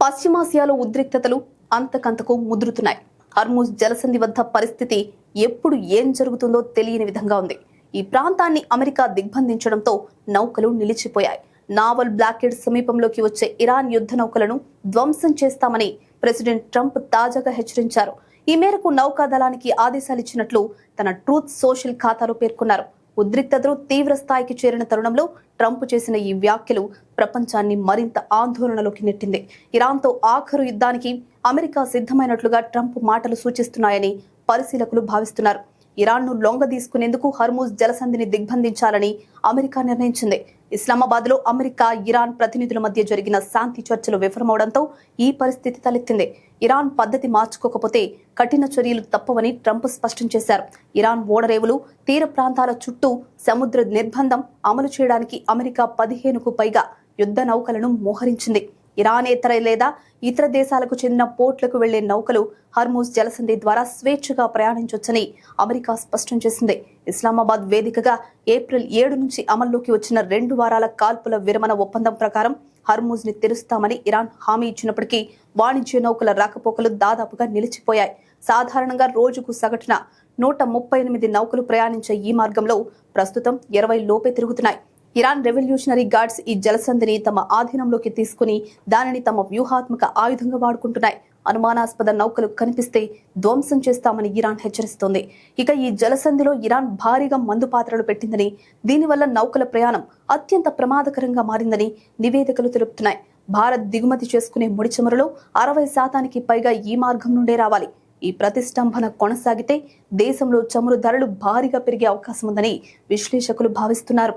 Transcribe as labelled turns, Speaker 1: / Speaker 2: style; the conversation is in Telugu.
Speaker 1: పశ్చిమాసియాలో ఉద్రిక్తతలు అంతకంతకు ముదురుతున్నాయి. హర్ముజ్ జలసంధి వద్ద పరిస్థితి ఎప్పుడు ఏం జరుగుతుందో తెలియని విధంగా ఉంది. ఈ ప్రాంతాన్ని అమెరికా దిగ్బంధించడంతో నౌకలు నిలిచిపోయాయి. నావల్ బ్లాకెడ్ సమీపంలోకి వచ్చే ఇరాన్ యుద్ధ నౌకలను ధ్వంసం చేస్తామని ప్రెసిడెంట్ ట్రంప్ తాజాగా హెచ్చరించారు. ఈ మేరకు నౌకాదళానికి ఆదేశాలిచ్చినట్లు తన ట్రూత్ సోషల్ ఖాతాలో పేర్కొన్నారు. ఉద్రిక్తతలు తీవ్ర స్థాయికి చేరిన తరుణంలో ట్రంప్ చేసిన ఈ వ్యాఖ్యలు ప్రపంచాన్ని మరింత ఆందోళనలోకి నెట్టింది. ఇరాన్తో ఆఖరు యుద్ధానికి అమెరికా సిద్ధమైనట్లుగా ట్రంప్ మాటలు సూచిస్తున్నాయని పరిశీలకులు భావిస్తున్నారు. ఇరాన్ను లొంగ తీసుకునేందుకు హర్ముజ్ జలసంధిని దిగ్బంధించాలని అమెరికా నిర్ణయించింది. ఇస్లామాబాద్ లో అమెరికా, ఇరాన్ ప్రతినిధుల మధ్య జరిగిన శాంతి చర్చలు విఫలమవడంతో ఈ పరిస్థితి తలెత్తింది. ఇరాన్ పద్ధతి మార్చుకోకపోతే కఠిన చర్యలు తప్పవని ట్రంప్ స్పష్టం చేశారు. ఇరాన్ ఓడరేవులు, తీర ప్రాంతాల చుట్టూ సముద్ర నిర్బంధం అమలు చేయడానికి అమెరికా 15కు పైగా యుద్ధ నౌకలను మోహరించింది. ఇరానేతర లేదా ఇతర దేశాలకు చెందిన పోర్ట్లకు వెళ్లే నౌకలు హర్ముజ్ జలసంధి ద్వారా స్వేచ్ఛగా ప్రయాణించొచ్చని అమెరికా స్పష్టం చేసింది. ఇస్లామాబాద్ వేదికగా ఏప్రిల్ 7 నుంచి అమల్లోకి వచ్చిన 2 వారాల కాల్పుల విరమణ ఒప్పందం ప్రకారం హర్ముజ్ ని తెరుస్తామని ఇరాన్ హామీ ఇచ్చినప్పటికీ వాణిజ్య నౌకల రాకపోకలు దాదాపుగా నిలిచిపోయాయి. సాధారణంగా రోజుకు సగటున 138 నౌకలు ప్రయాణించే ఈ మార్గంలో ప్రస్తుతం 20 లోపే తిరుగుతున్నాయి. ఇరాన్ రెవల్యూషనరీ గార్డ్స్ ఈ జలసంధిని తమ ఆధీనంలోకి తీసుకుని దానిని తమ వ్యూహాత్మక ఆయుధంగా వాడుకుంటున్నాయి. అనుమానాస్పద నౌకలు కనిపిస్తే ధ్వంసం చేస్తామని ఇరాన్ హెచ్చరిస్తోంది. ఇక ఈ జలసంధిలో ఇరాన్ భారీగా మందు పాత్రలు పెట్టిందని, దీనివల్ల నౌకల ప్రయాణం అత్యంత ప్రమాదకరంగా మారిందని నివేదికలు తెలుపుతున్నాయి. భారత్ దిగుమతి చేసుకునే ముడి చమురులో 60% పైగా ఈ మార్గం నుండే రావాలి. ఈ ప్రతిష్టంభన కొనసాగితే దేశంలో చమురు ధరలు భారీగా పెరిగే అవకాశం ఉందని విశ్లేషకులు భావిస్తున్నారు.